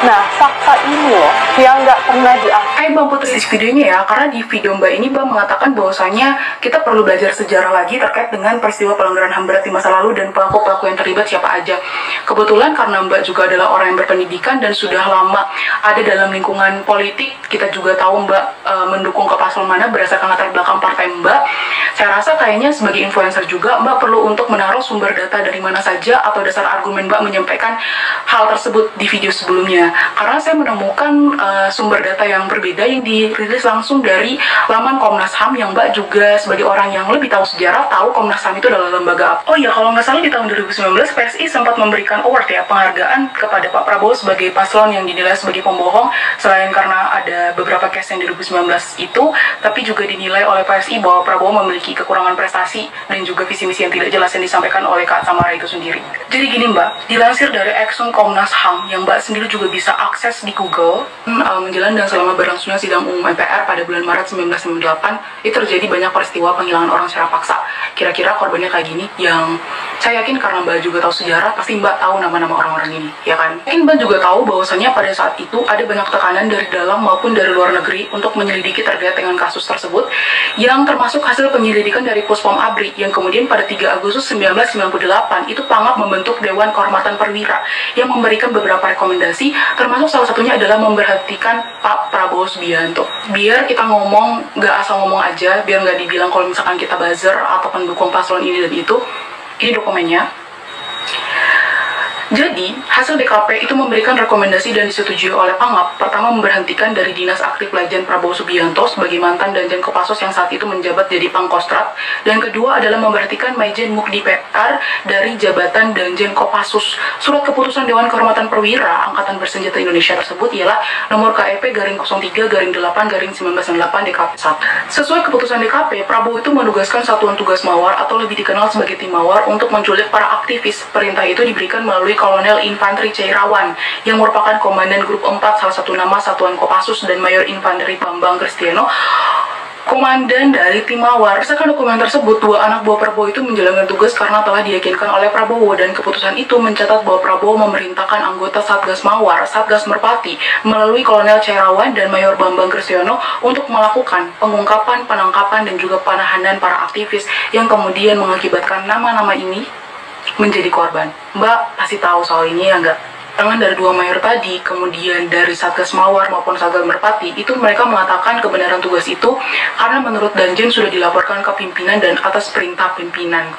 Nah, fakta ini loh yang nggak pernah diangkat. Hai Mbak, putus di videonya ya, karena di video Mbak ini Mbak mengatakan bahwasanya kita perlu belajar sejarah lagi terkait dengan peristiwa pelanggaran HAM berat di masa lalu dan pelaku-pelaku yang terlibat siapa aja. Kebetulan karena Mbak juga adalah orang yang berpendidikan dan sudah lama ada dalam lingkungan politik, kita juga tahu Mbak mendukung ke paslon mana berdasarkan latar belakang partai Mbak. Saya rasa kayaknya sebagai influencer juga Mbak perlu untuk menaruh sumber data dari mana saja atau dasar argumen Mbak menyampaikan hal tersebut di video sebelumnya. Karena saya menemukan sumber data yang berbeda yang dirilis langsung dari laman Komnas HAM yang Mbak juga sebagai orang yang lebih tahu sejarah, tahu Komnas HAM itu adalah lembaga apa. Oh iya, kalau nggak salah di tahun 2019 PSI sempat memberikan award ya, penghargaan kepada Pak Prabowo sebagai paslon yang dinilai sebagai pembohong, selain karena ada beberapa case yang di 2019 itu, tapi juga dinilai oleh PSI bahwa Prabowo memiliki kekurangan prestasi dan juga visi misi yang tidak jelas yang disampaikan oleh Kak Samara itu sendiri. Jadi gini Mbak, dilansir dari akun Komnas HAM yang Mbak sendiri juga bisa akses di Google, menjelang dan selama berlangsungnya sidang umum MPR pada bulan Maret 1998, itu terjadi banyak peristiwa penghilangan orang secara paksa. Kira-kira korbannya kayak gini, yang saya yakin karena Mbak juga tahu sejarah, pasti Mbak tahu nama-nama orang-orang ini, ya kan? Mungkin Mbak juga tahu bahwasanya pada saat itu ada banyak tekanan dari dalam maupun dari luar negeri untuk menyelidiki terkait dengan kasus tersebut, yang termasuk hasil penyelidikan dari Puspom ABRI, yang kemudian pada 3 Agustus 1998 itu Pangap membentuk Dewan Kehormatan Perwira yang memberikan beberapa rekomendasi, termasuk salah satunya adalah memberhentikan Pak Prabowo Subianto. Biar kita ngomong, nggak asal ngomong aja, biar nggak dibilang kalau misalkan kita buzzer atau pendukung paslon ini dan itu. Ini dokumennya. Jadi, hasil DKP itu memberikan rekomendasi dan disetujui oleh Pangap. Pertama, memberhentikan dari Dinas Aktif Legend Prabowo Subianto sebagai mantan Danjen Kopassus yang saat itu menjabat jadi Pangkostrat. Dan kedua adalah memberhentikan Maijen Mukdi PR dari jabatan Danjen Kopassus. Surat keputusan Dewan Kehormatan Perwira Angkatan Bersenjata Indonesia tersebut ialah nomor KEP garing 03 garing 8 garing 1998 DKP 1. Sesuai keputusan DKP, Prabowo itu menugaskan Satuan Tugas Mawar atau lebih dikenal sebagai Tim Mawar untuk menculik para aktivis. Perintah itu diberikan melalui Kolonel Infanteri Cairawan yang merupakan Komandan Grup 4 salah satu nama Satuan Kopassus dan Mayor Infanteri Bambang Kristiano, komandan dari Tim Mawar. Berdasarkan dokumen tersebut, dua anak buah Prabowo itu menjalankan tugas karena telah diyakinkan oleh Prabowo, dan keputusan itu mencatat bahwa Prabowo memerintahkan anggota Satgas Mawar, Satgas Merpati, melalui Kolonel Cairawan dan Mayor Bambang Kristiano untuk melakukan pengungkapan, penangkapan, dan juga penahanan para aktivis yang kemudian mengakibatkan nama-nama ini menjadi korban. Mbak pasti tahu soal ini ya nggak? Tangan dari dua mayor tadi, kemudian dari Satgas Mawar maupun Satgas Merpati, itu mereka mengatakan kebenaran tugas itu karena menurut Danjen sudah dilaporkan ke pimpinan dan atas perintah pimpinan.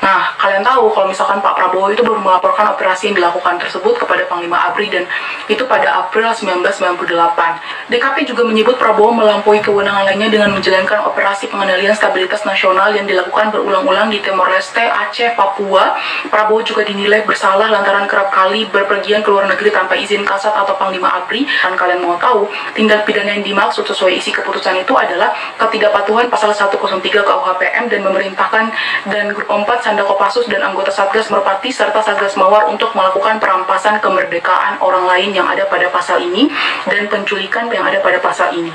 Nah, kalian tahu kalau misalkan Pak Prabowo itu baru melaporkan operasi yang dilakukan tersebut kepada Panglima ABRI, dan itu pada April 1998. DKP juga menyebut Prabowo melampaui kewenangan lainnya dengan menjalankan operasi pengendalian stabilitas nasional yang dilakukan berulang-ulang di Timor Leste, Aceh, Papua. Prabowo juga dinilai bersalah lantaran kerap kali berpergian ke luar negeri tanpa izin Kasat atau Panglima ABRI. Dan kalian mau tahu, tindak pidana yang dimaksud sesuai isi keputusan itu adalah ketidakpatuhan pasal 103 KUHPM dan memerintahkan dan Grup 4 Sanda Kopassus dan anggota Satgas Merpati serta Satgas Mawar untuk melakukan perampasan kemerdekaan orang lain yang ada pada pasal ini dan penculikan yang ada pada pasal ini.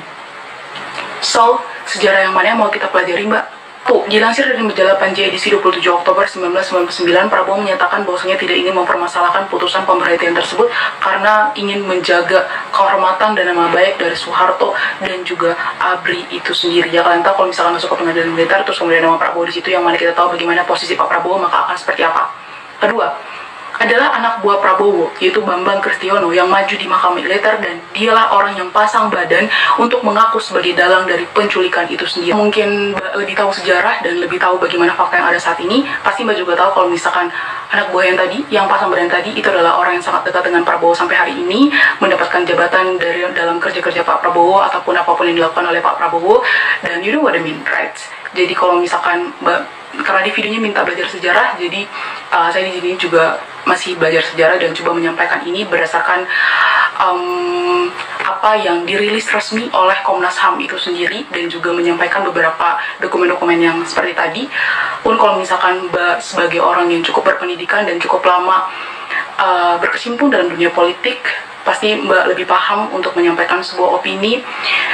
So, sejarah yang mana yang mau kita pelajari, Mbak? Dilansir dari majalah Panji edisi 27 Oktober 1999, Prabowo menyatakan bahwasanya tidak ingin mempermasalahkan putusan pemberhentian tersebut karena ingin menjaga kehormatan dan nama baik dari Soeharto dan juga ABRI itu sendiri. Ya, kalian tahu kalau misalkan masuk ke pengadilan militer terus kemudian nama Prabowo di situ, yang mana kita tahu bagaimana posisi Pak Prabowo, maka akan seperti apa. Kedua, adalah anak buah Prabowo, yaitu Bambang Kristiano, yang maju di mahkamah militer, dan dialah orang yang pasang badan untuk mengaku sebagai dalang dari penculikan itu sendiri. Mungkin Mbak lebih tahu sejarah dan lebih tahu bagaimana fakta yang ada saat ini. Pasti Mbak juga tahu kalau misalkan anak buah yang tadi, yang pasang badan tadi, itu adalah orang yang sangat dekat dengan Prabowo sampai hari ini, mendapatkan jabatan dari dalam kerja-kerja Pak Prabowo ataupun apapun yang dilakukan oleh Pak Prabowo. Dan you know what I mean, right? Jadi kalau misalkan Mbak, karena di videonya minta belajar sejarah, jadi saya di sini juga masih belajar sejarah dan coba menyampaikan ini berdasarkan apa yang dirilis resmi oleh Komnas HAM itu sendiri, dan juga menyampaikan beberapa dokumen-dokumen yang seperti tadi. Pun kalau misalkan Mbak sebagai orang yang cukup berpendidikan dan cukup lama berkecimpung dalam dunia politik, pasti Mbak lebih paham untuk menyampaikan sebuah opini.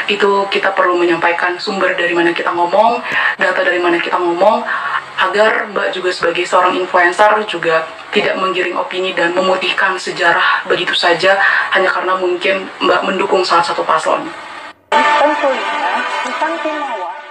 Itu kita perlu menyampaikan sumber dari mana kita ngomong, data dari mana kita ngomong, agar Mbak juga sebagai seorang influencer juga tidak menggiring opini dan memutihkan sejarah begitu saja hanya karena mungkin Mbak mendukung salah satu paslon. Tentunya tentang Tim Mawar